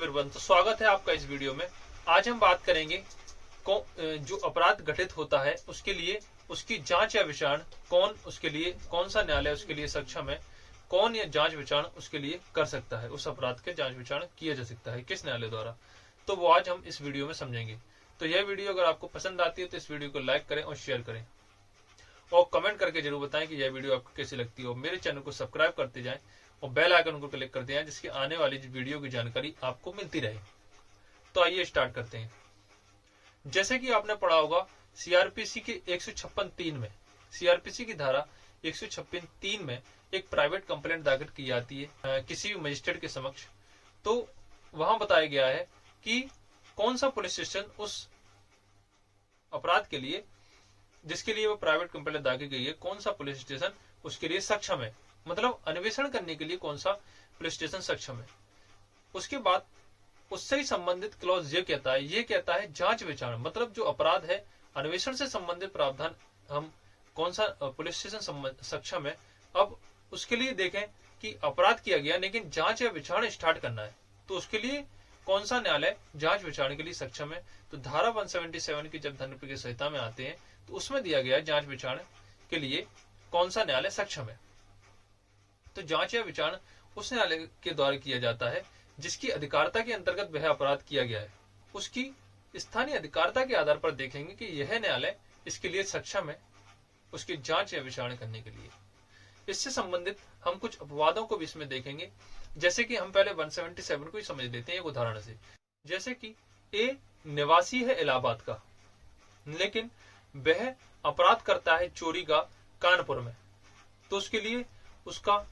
Everyone, तो स्वागत है आपका इस वीडियो में। आज हम बात करेंगे जो अपराध घटित होता है उसके लिए उसकी जांच या विचारण कौन सा न्यायालय उसके लिए सक्षम है, कौन या जांच विचारण उसके लिए कर सकता है, उस अपराध के जांच विचारण किया जा सकता है किस न्यायालय द्वारा, तो वो आज हम इस वीडियो में समझेंगे। तो यह वीडियो अगर आपको पसंद आती है तो इस वीडियो को लाइक करें और शेयर करें और कमेंट करके जरूर बताएं कि यह वीडियो आपको कैसी लगती है। और मेरे चैनल को सब्सक्राइब करते जाएं और बेल आइकन को क्लिक करते हैं जिसकी आने वाली वीडियो की जानकारी आपको मिलती रहे। तो आइए स्टार्ट करते हैं। जैसे कि आपने पढ़ा होगा सीआरपीसी के 156(3) में, सीआरपीसी की धारा 156(3) में एक प्राइवेट कंप्लेंट दाखिल की जाती है किसी भी मजिस्ट्रेट के समक्ष। तो वहां बताया गया है कि कौन सा पुलिस स्टेशन उस अपराध के लिए जिसके लिए वो प्राइवेट कंप्लेंट दाखिल की है, कौन सा पुलिस स्टेशन उसके लिए सक्षम है, मतलब अन्वेषण करने के लिए कौन सा पुलिस स्टेशन सक्षम है। उसके बाद उससे ही संबंधित क्लॉज ये कहता है जांच विचारण, मतलब जो अपराध है अन्वेषण से संबंधित प्रावधान हम कौन सा पुलिस स्टेशन सक्षम है। अब उसके लिए देखें कि अपराध किया गया लेकिन जांच या विचारण स्टार्ट करना है, तो उसके लिए कौन सा न्यायालय जांच विचारण के लिए सक्षम है। तो धारा 177 की जब धनप्रिय की संहिता में आते हैं तो उसमें दिया गया है जांच विचारण के लिए कौन सा न्यायालय सक्षम है। तो जांच या विचारण उस न्यायालय के द्वारा किया जाता है जिसकी अधिकारिता के अंतर्गत वह अपराध किया गया है। उसकी स्थानीय अधिकारिता के आधार पर देखेंगे कि यह न्यायालय इसके लिए सक्षम है उसकी जांच या विचारण करने के लिए। इससे संबंधित हम कुछ अपवादों को भी इसमें देखेंगे, जैसे कि हम पहले 177 को ही समझ लेते हैं एक उदाहरण से। जैसे कि ए निवासी है इलाहाबाद का, लेकिन वह अपराध करता है चोरी का कानपुर में, तो उसके लिए उसका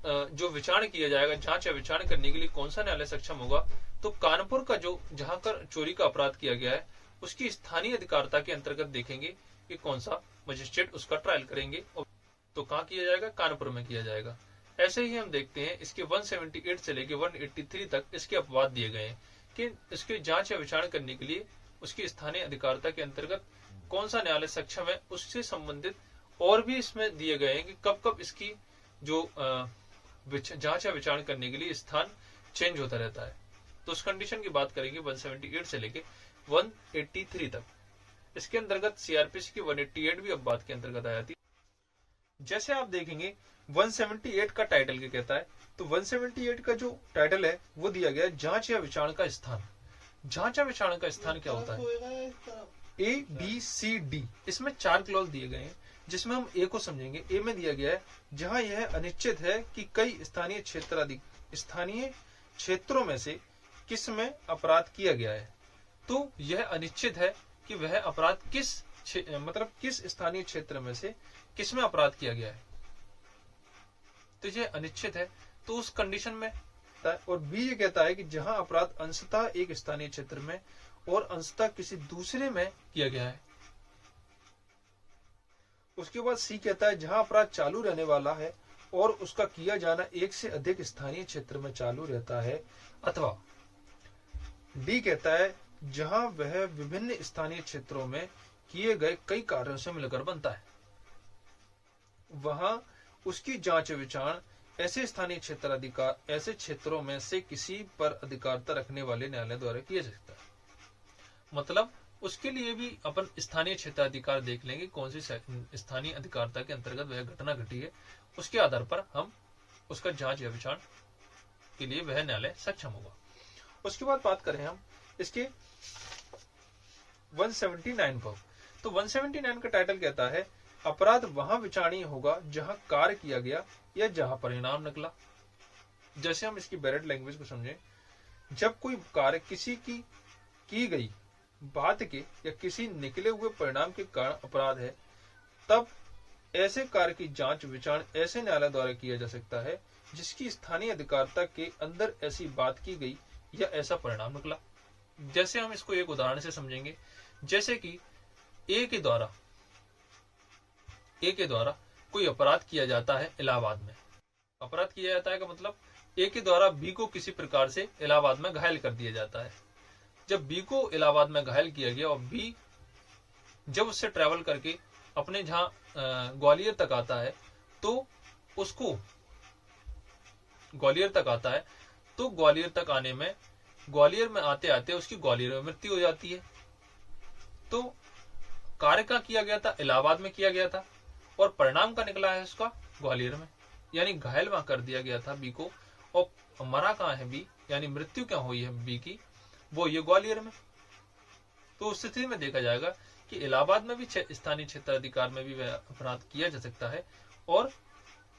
जो विचारण किया जाएगा, जांच या विचारण करने के लिए कौन सा न्यायालय सक्षम होगा। तो कानपुर का जो जहां कर चोरी का अपराध किया गया है उसकी स्थानीय अधिकारिता के अंतर्गत देखेंगे कि कौन सा मजिस्ट्रेट उसका ट्रायल करेंगे। तो कहां किया जाएगा, कानपुर में किया जाएगा। ऐसे ही हम देखते हैं इसके 178 से लेकर 183 तक इसके अपवाद दिए गए हैं कि इसकी जांच या विचारण करने के लिए उसकी स्थानीय अधिकारिता के अंतर्गत कौन सा न्यायालय सक्षम है। उससे संबंधित और भी इसमें दिए गए हैं कि कब कब इसकी जो जांच या विचारण करने के लिए स्थान चेंज होता रहता है। तो उस कंडीशन की बात करेंगे 178 से लेके 183 तक। इसके अंतर्गत सीआरपीसी की 188 भी अब बात के अंतर्गत आ जाती है। जैसे आप देखेंगे 178 का टाइटल क्या कहता है, तो 178 का जो टाइटल है वो दिया गया है जांच या विचारण का स्थान। जांच या विचारण का स्थान क्या होता है, ए बी सी डी, इसमें 4 क्लॉज दिए गए हैं जिसमें हम ए को समझेंगे। ए में दिया गया है जहां यह अनिश्चित है कि कई स्थानीय क्षेत्रों में से किस में अपराध किया गया है। तो यह अनिश्चित है कि वह अपराध किस स्थानीय क्षेत्र में से किस में अपराध किया गया है, तो यह अनिश्चित है, तो उस कंडीशन में। और बी ये कहता है कि जहां अपराध अंशतः एक स्थानीय क्षेत्र में और अंशतः किसी दूसरे में किया गया है। उसके बाद सी कहता है जहां अपराध चालू रहने वाला है और उसका किया जाना एक से अधिक स्थानीय क्षेत्र में चालू रहता है, अथवा डी कहता है जहां वह विभिन्न स्थानीय क्षेत्रों में किए गए कई कार्यों से मिलकर बनता है, वहां उसकी जांच विचारण ऐसे स्थानीय ऐसे क्षेत्रों में से किसी पर अधिकारिता रखने वाले न्यायालय द्वारा किया जा सकता है। मतलब उसके लिए भी अपन स्थानीय क्षेत्राधिकार देख लेंगे, कौन सी स्थानीय अधिकारिता के अंतर्गत वह घटना घटी है, उसके आधार पर हम उसका जांच या विचारण के लिए वह न्यायालय सक्षम होगा। उसके बाद बात करें हम इसके 179 पर, तो 179 का टाइटल कहता है अपराध वहां विचारणीय होगा जहां कार्य किया गया या जहां परिणाम निकला। जैसे हम इसकी बैरेट लैंग्वेज को समझें, जब कोई कार्य किसी की गई बात के या किसी निकले हुए परिणाम के कारण अपराध है, तब ऐसे कार्य की जांच विचारण ऐसे न्यायालय द्वारा किया जा सकता है जिसकी स्थानीय अधिकारिता के अंदर ऐसी बात की गई या ऐसा परिणाम निकला। जैसे हम इसको एक उदाहरण से समझेंगे, जैसे कि ए के द्वारा कोई अपराध किया जाता है इलाहाबाद में। अपराध किया जाता है का मतलब ए के द्वारा बी को किसी प्रकार से इलाहाबाद में घायल कर दिया जाता है। जब बी को इलाहाबाद में घायल किया गया और बी जब उससे ट्रैवल करके अपने जहां ग्वालियर तक आता है, तो उसको ग्वालियर तक आता है, तो ग्वालियर तक आने में ग्वालियर में आते आते उसकी ग्वालियर में मृत्यु हो जाती है। तो कार्य कहाँ किया गया था? इलाहाबाद में किया गया था, और परिणाम का निकला है उसका ग्वालियर में, यानी घायल वहां कर दिया गया था बी को, और मरा कहाँ है बी, यानी मृत्यु क्या हुई है बी की, वो ये ग्वालियर में। तो उस स्थिति में देखा जाएगा कि इलाहाबाद में भी स्थानीय क्षेत्राधिकार में भी वह अपराध किया जा सकता है, और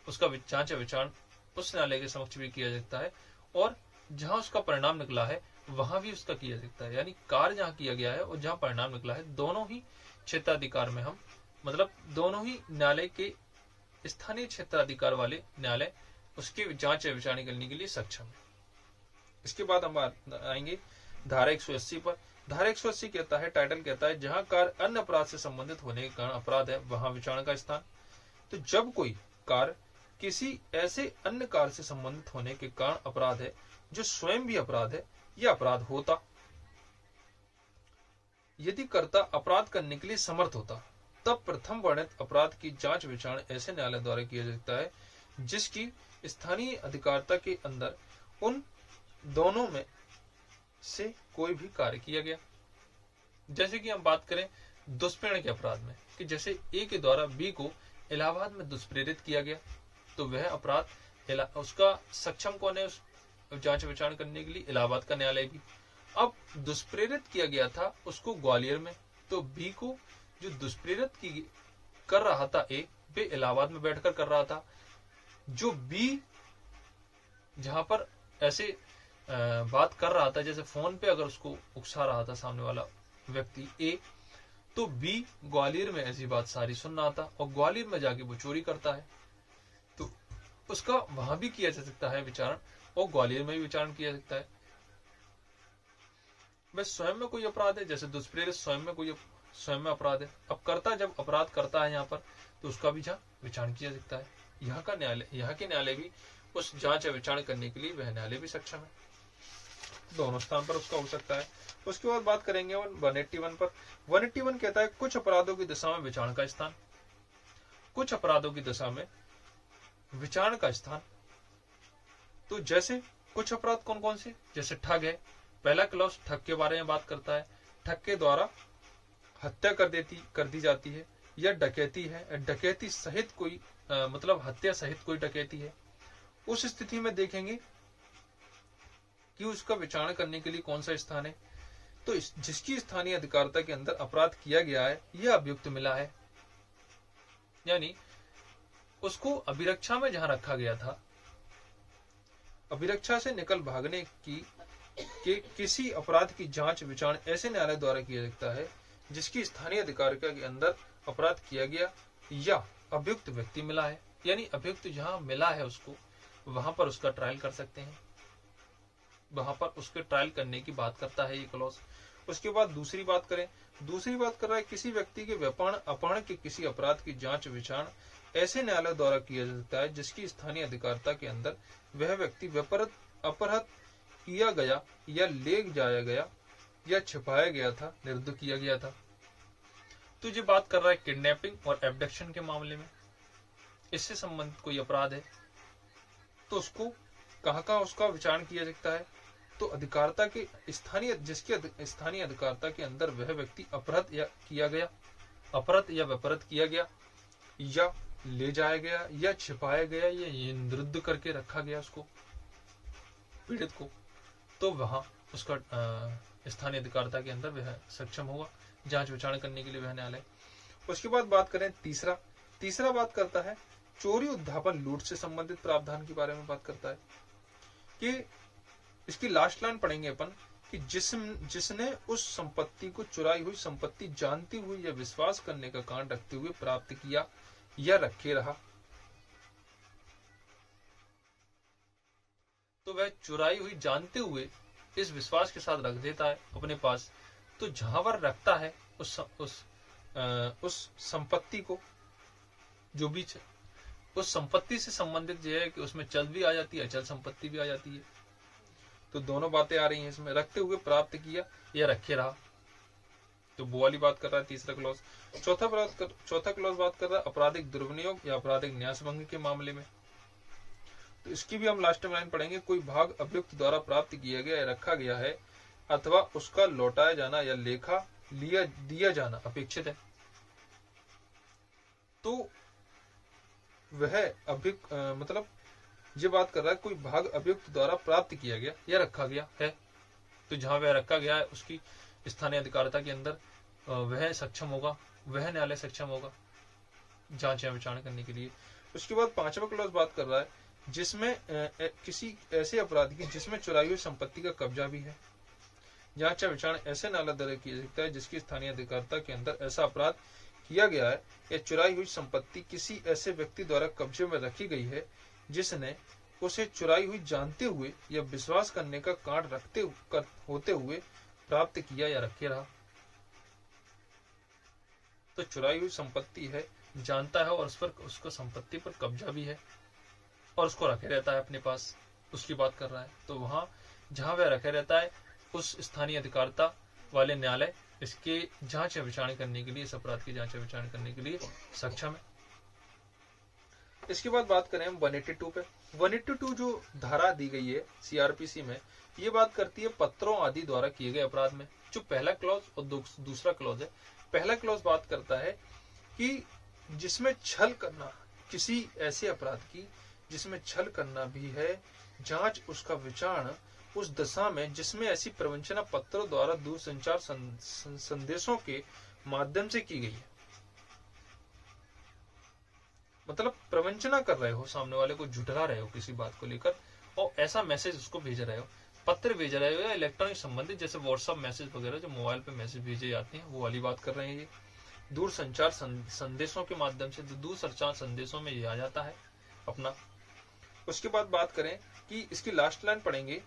उसका जांच या विचारण उस न्यायालय के समक्ष भी किया जा सकता है, और जहां उसका परिणाम निकला है वहां भी उसका किया जा सकता है। यानी कार्य जहां किया गया है और जहां परिणाम निकला है, दोनों ही क्षेत्राधिकार में हम, मतलब दोनों ही न्यायालय के स्थानीय क्षेत्राधिकार वाले न्यायालय उसकी जांच या विचारणा करने के लिए सक्षम है। इसके बाद हम आएंगे धारा 180 पर। धारा 180 कहता है, टाइटल कहता है, जहां कार्य अन्य अपराध से संबंधित होने के कारण अपराध है वहां विचारणा का स्थान। तो जब कोई कार्य किसी ऐसे अन्य कार्य से संबंधित होने के कारण अपराध है जो स्वयं भी अपराध है, यह अपराध होता यदि कर्ता अपराध करने के लिए समर्थ होता, तब प्रथम वर्णित अपराध की जांच विचारणा ऐसे न्यायालय द्वारा किया जा सकता है जिसकी स्थानीय अधिकारिता के अंदर उन दोनों में से कोई भी कार्य किया गया। जैसे कि हम बात करें दुष्प्रेरण के अपराध में, कि जैसे ए के द्वारा बी को इलाहाबाद में दुष्प्रेरित किया गया, तो वह अपराध उसका सक्षम कौन है उस जांच विचारण करने के लिए? इलाहाबाद का न्यायालय भी। अब दुष्प्रेरित किया गया था उसको ग्वालियर में, तो बी को जो दुष्प्रेरित कर रहा था ए, वे इलाहाबाद में बैठकर कर रहा था। जो बी जहां पर ऐसे बात कर रहा था, जैसे फोन पे अगर उसको उकसा रहा था सामने वाला व्यक्ति ए, तो बी ग्वालियर में ऐसी बात सारी सुन रहा था, और ग्वालियर में जाके वो चोरी करता है, तो उसका वहां भी किया जा सकता है विचारण, और ग्वालियर में भी विचारण किया जा सकता है। वह स्वयं में कोई अपराध है, जैसे दुष्प्रेरित स्वयं में अपराध है। अब कर्ता जब अपराध करता है यहाँ पर, तो उसका भी विचारण किया जा सकता है। यहाँ के न्यायालय भी उस जांच या विचारण करने के लिए वह न्यायालय भी सक्षम है। दोनों स्थान पर उसका हो सकता है। उसके बाद बात करेंगे 181 पर। 181 कहता है, कुछ अपराधों की दशा में विचारण का स्थान। कुछ अपराधों की दशा में विचारण का स्थान, तो जैसे कुछ अपराध कौन कौन से? जैसे ठग है, पहला क्लॉज ठग के बारे में बात करता है, ठग के द्वारा हत्या कर दी जाती है, या डकैती है, डकैती सहित कोई मतलब हत्या सहित कोई डकैती है। उस स्थिति में देखेंगे कि उसका विचारण करने के लिए कौन सा स्थान है, तो जिसकी स्थानीय अधिकारिता के अंदर अपराध किया गया है यह अभियुक्त मिला है, यानी उसको अभिरक्षा में जहां रखा गया था, अभिरक्षा से निकल भागने की किसी अपराध की जांच विचारण ऐसे न्यायालय द्वारा किया जाता है जिसकी स्थानीय अधिकारिता के अंदर अपराध किया गया या अभियुक्त व्यक्ति मिला है। यानी अभियुक्त जहां मिला है उसको, वहां पर उसका ट्रायल कर सकते हैं, वहां पर उसके ट्रायल करने की बात करता है ये क्लॉज। उसके बाद दूसरी बात कर रहा है, किसी व्यक्ति के व्यापार अपहरण के किसी अपराध की जांच विचारण ऐसे न्यायालय द्वारा किया जा सकता है जिसकी स्थानीय अधिकारिता के अंदर वह व्यक्ति अपहृत किया गया या ले जाया गया या छिपाया गया था, निर्दोष किया गया था। तो ये बात कर रहा है किडनैपिंग और एब्डक्शन के मामले में, इससे संबंधित कोई अपराध है तो उसको कहाँ उसका विचारण किया जा सकता है? तो अधिकारिता के जिसकी स्थानीय अधिकारिता के अंदर वह व्यक्ति अपहृत या विपहृत किया गया या ले जाया गया या छिपाया गया या निरुद्ध करके रखा गया उसको, पीड़ित को, तो वहां उसका स्थानीय अधिकारिता के अंदर वह सक्षम होगा जांच विचारण करने के लिए वह न्यायालय। उसके बाद बात करें तीसरा बात करता है चोरी उद्धापन लूट से संबंधित प्रावधान के बारे में बात करता है कि इसकी लास्ट लाइन पढ़ेंगे अपन कि जिसने उस संपत्ति को चुराई हुई संपत्ति जानती हुई या विश्वास करने का कारण रखते हुए प्राप्त किया या रखे रहा, तो वह चुराई हुई जानते हुए इस विश्वास के साथ रख देता है अपने पास, तो जहां पर रखता है उस संपत्ति को, जो भी उस संपत्ति से संबंधित ये है कि उसमें चल भी आ जाती है, अचल संपत्ति भी आ जाती है, तो दोनों बातें आ रही हैं इसमें, रखते हुए प्राप्त किया या रखे रहा, तो वो वाली बात कर रहा है तीसरा क्लॉज। चौथा क्लॉज बात कर रहा है आपराधिक दुर्विनियोग या आपराधिक न्यास भंग के मामले में। तो इसकी भी हम लास्ट में लाइन पढ़ेंगे, कोई भाग अभियुक्त द्वारा प्राप्त किया गया या रखा गया है अथवा उसका लौटाया जाना या लेखा लिया दिया जाना अपेक्षित है, तो वह अभियुक्त मतलब ये बात कर रहा है कोई भाग अभियुक्त द्वारा प्राप्त किया गया या रखा गया है, तो जहां वह रखा गया है उसकी स्थानीय अधिकारिता के अंदर वह सक्षम होगा, वह न्यायालय सक्षम होगा जांच या विचारणा करने के लिए। उसके बाद 5वां क्लॉज बात कर रहा है जिसमें किसी ऐसे अपराध की जिसमें चुराई हुई संपत्ति का कब्जा भी है, जांच या विचारणा ऐसे न्यायालय द्वारा किया जा सकता है जिसकी स्थानीय अधिकारिता के अंदर ऐसा अपराध किया गया है या चुराई हुई संपत्ति किसी ऐसे व्यक्ति द्वारा कब्जे में रखी गई है जिसने उसे चुराई हुई जानते हुए या विश्वास करने का कारण होते हुए प्राप्त किया या रखे रहा। तो चुराई हुई संपत्ति है, जानता है और उस पर उसको संपत्ति पर कब्जा भी है और उसको रखे रहता है अपने पास, उसकी बात कर रहा है। तो वहां जहां वह रखे रहता है उस स्थानीय अधिकारिता वाले न्यायालय इसके जांच या विचारणा करने के लिए, इस अपराध की जांच या विचारणा करने के लिए सक्षम है। इसके बाद बात करें हम 182 पे। 182 जो धारा दी गई है सीआरपीसी में, ये बात करती है पत्रों आदि द्वारा किए गए अपराध में। जो पहला क्लॉज और दूसरा क्लॉज है, पहला क्लॉज बात करता है कि जिसमें छल करना, किसी ऐसे अपराध की जिसमें छल करना भी है, जांच उसका विचारण उस दशा में जिसमें ऐसी प्रवंचना पत्रों द्वारा दूरसंचार संदेशों के माध्यम से की गई है। मतलब प्रवंचना कर रहे हो, सामने वाले को झुठला रहे हो किसी बात को लेकर और ऐसा मैसेज उसको भेज रहे हो, पत्र भेज रहे हो या इलेक्ट्रॉनिक संबंधित जैसे व्हाट्सएप मैसेज वगैरह जो मोबाइल पे मैसेज भेजे जाते हैं, वो वाली बात कर रहे हैं। ये दूर संचार संदेशों के माध्यम से, दूर संचार संदेशों में ये आ जाता है अपना। उसके बाद बात करें कि इसकी लास्ट लाइन पढ़ेंगे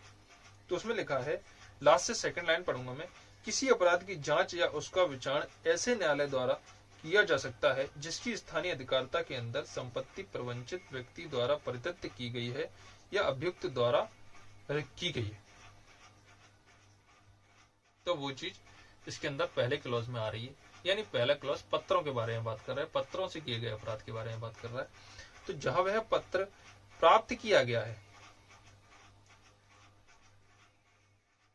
तो उसमें लिखा है, लास्ट से सेकंड लाइन पढ़ूंगा मैं, किसी अपराध की जांच या उसका विचारण ऐसे न्यायालय द्वारा किया जा सकता है जिसकी स्थानीय अधिकारिता के अंदर संपत्ति प्रवंचित व्यक्ति द्वारा परित्यक्त की गई है या अभियुक्त द्वारा की गई है। तो वो चीज इसके अंदर पहले क्लॉज में आ रही है, यानी पहला क्लॉज पत्रों के बारे में बात कर रहा है, पत्रों से किए गए अपराध के बारे में बात कर रहा है। तो जहां वह पत्र प्राप्त किया गया है,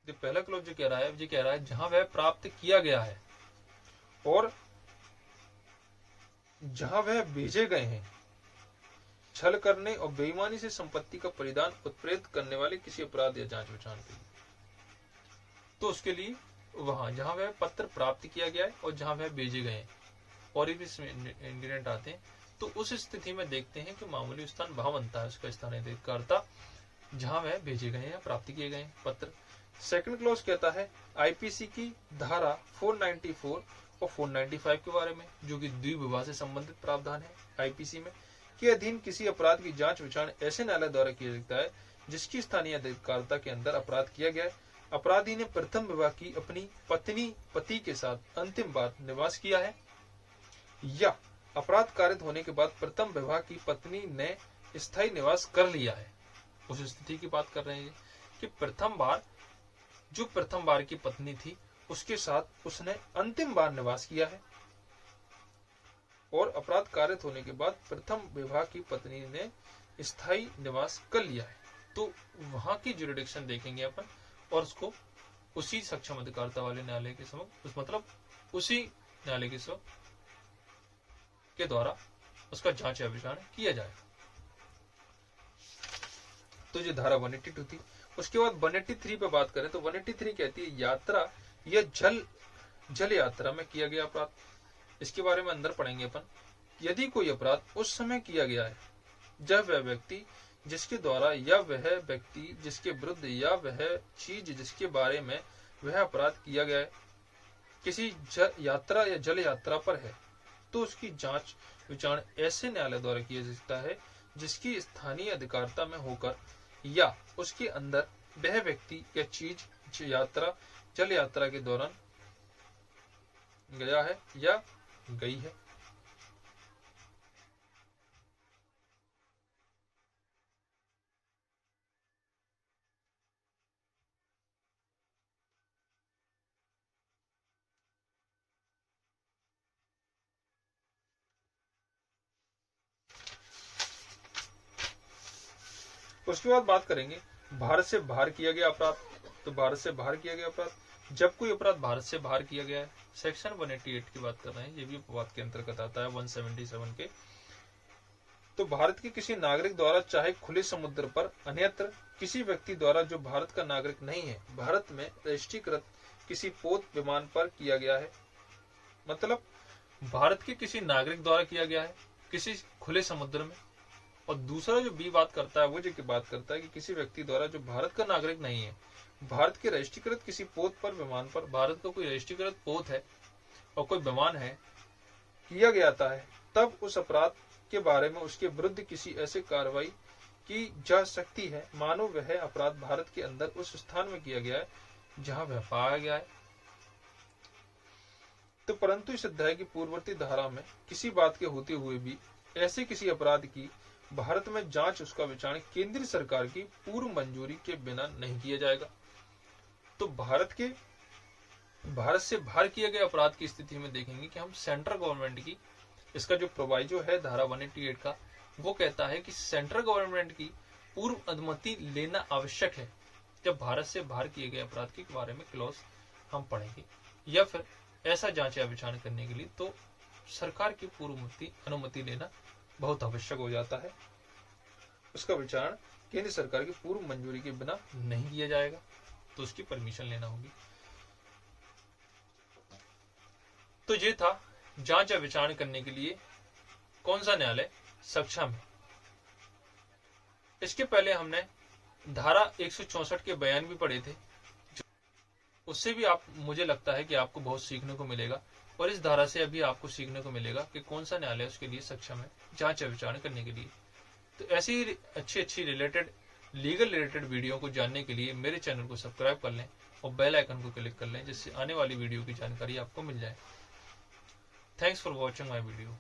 जो पहला क्लॉज जो कह रहा है, ये कह रहा है जहां वह प्राप्त किया गया है और जहां वह भेजे गए हैं, छल करने और बेईमानी से संपत्ति का परिधान उत्प्रेरित करने वाले किसी अपराध या जांच विचारण के लिए, तो उसके लिए वहां जहां वह पत्र प्राप्त किया गया है और जहां वह भेजे गए हैं और इंग्रेडिएंट आते हैं, तो उस स्थिति में देखते हैं कि मामूली स्थान वहां बनता है उसका स्थानीय अधिकारिता जहां वह भेजे गए हैं या प्राप्त किए गए हैं पत्र। सेकंड क्लॉज कहता है आईपीसी की धारा 494 और 495 के बारे में, जो कि द्विविवाह से संबंधित प्रावधान है आईपीसी में, के अधीन किसी अपराध की जांच विचारण ऐसे न्यायालय द्वारा किया जाता है जिसकी स्थानीय अधिकारिता के अंदर अपराध किया गया है, अपराधी ने प्रथम विवाह की अपनी पत्नी पति के साथ अंतिम बार निवास किया है, या अपराध कारित होने के बाद प्रथम विवाह की पत्नी ने स्थायी निवास कर लिया है। उस स्थिति की बात कर रहे हैं कि प्रथम बार की पत्नी थी उसके साथ उसने अंतिम बार निवास किया है और अपराध कारित होने के बाद प्रथम विवाह की पत्नी ने स्थायी निवास कर लिया है। तो वहां की जुरिडिक्शन देखेंगे अपन और उसको उसी सक्षम अधिकारिता वाले न्यायालय के समक्ष, मतलब उसी न्यायालय के समक्ष के द्वारा उसका जांच या विचारण किया जाएगा। तो ये धारा 182 थी। उसके बाद 183 पे बात करें तो 183 कहती है यात्रा या जल यात्रा में किया गया अपराध। इसके बारे में अंदर पढ़ेंगे अपन। यदि कोई अपराध उस समय किया गया है जब वह व्यक्ति जिसके द्वारा या वह व्यक्ति जिसके विरुद्ध या वह चीज जिसके बारे में वह अपराध किया गया है किसी यात्रा या जल यात्रा पर है, तो उसकी जांच विचारण ऐसे न्यायालय द्वारा किया जा सकता है जिसकी स्थानीय अधिकारिता में होकर या उसके अंदर वह व्यक्ति या चीज जल यात्रा के दौरान गया है या गई है। उसके बाद बात करेंगे भारत से बाहर किया गया अपराध। तो भारत से बाहर किया गया अपराध, जब कोई अपराध भारत से बाहर किया गया है, सेक्शन 188 की बात कर रहे हैं, ये भी अपवाद के अंतर्गत आता है 177 के। तो भारत के किसी नागरिक द्वारा चाहे खुले समुद्र पर अन्यत्र किसी व्यक्ति द्वारा जो भारत का नागरिक नहीं है, भारत में रजिस्ट्रीकृत किसी पोत विमान पर किया गया है, मतलब भारत के किसी नागरिक द्वारा किया गया है किसी खुले समुद्र में। और दूसरा जो बी बात करता है वो जो बात करता है कि किसी व्यक्ति द्वारा जो भारत का नागरिक नहीं है, भारत के रजिस्ट्रीकृत किसी पोत पर विमान पर, भारत का कोई रजिस्ट्रीकृत पोत है और कोई विमान है किया गया है, तब उस अपराध के बारे में उसके विरुद्ध किसी ऐसे कार्रवाई की जा सकती है मानो वह अपराध भारत के अंदर उस स्थान में किया गया है जहां वह पाया गया है। तो परंतु इस अध्याय की पूर्ववर्ती धारा में किसी बात के होते हुए भी ऐसे किसी अपराध की भारत में जांच, उसका विचारण केंद्रीय सरकार की पूर्व मंजूरी के बिना नहीं किया जाएगा। तो भारत से बाहर किए गए अपराध की स्थिति में देखेंगे कि हम सेंट्रल गवर्नमेंट की, इसका जो प्रोवाइजो है धारा 188 का, वो कहता है कि सेंट्रल गवर्नमेंट की पूर्व अनुमति लेना आवश्यक है जब भारत से बाहर किए गए अपराध के बारे में क्लॉज हम पढ़ेंगे, या फिर ऐसा जांच या विचारण करने के लिए तो सरकार की पूर्व अनुमति लेना बहुत आवश्यक हो जाता है। उसका विचारण केंद्र सरकार की पूर्व मंजूरी के बिना नहीं किया जाएगा, तो उसकी परमिशन लेना होगी। तो ये था जांच या विचारण करने के लिए कौन सा न्यायालय सक्षम है। इसके पहले हमने धारा 164 के बयान भी पढ़े थे, उससे भी मुझे लगता है कि आपको बहुत सीखने को मिलेगा, और इस धारा से अभी आपको सीखने को मिलेगा कि कौन सा न्यायालय उसके लिए सक्षम है जांच या विचारण करने के लिए। तो ऐसी ही अच्छी लीगल रिलेटेड वीडियो को जानने के लिए मेरे चैनल को सब्सक्राइब कर लें और बेल आइकन को क्लिक कर लें, जिससे आने वाली वीडियो की जानकारी आपको मिल जाए। Thanks for watching my video.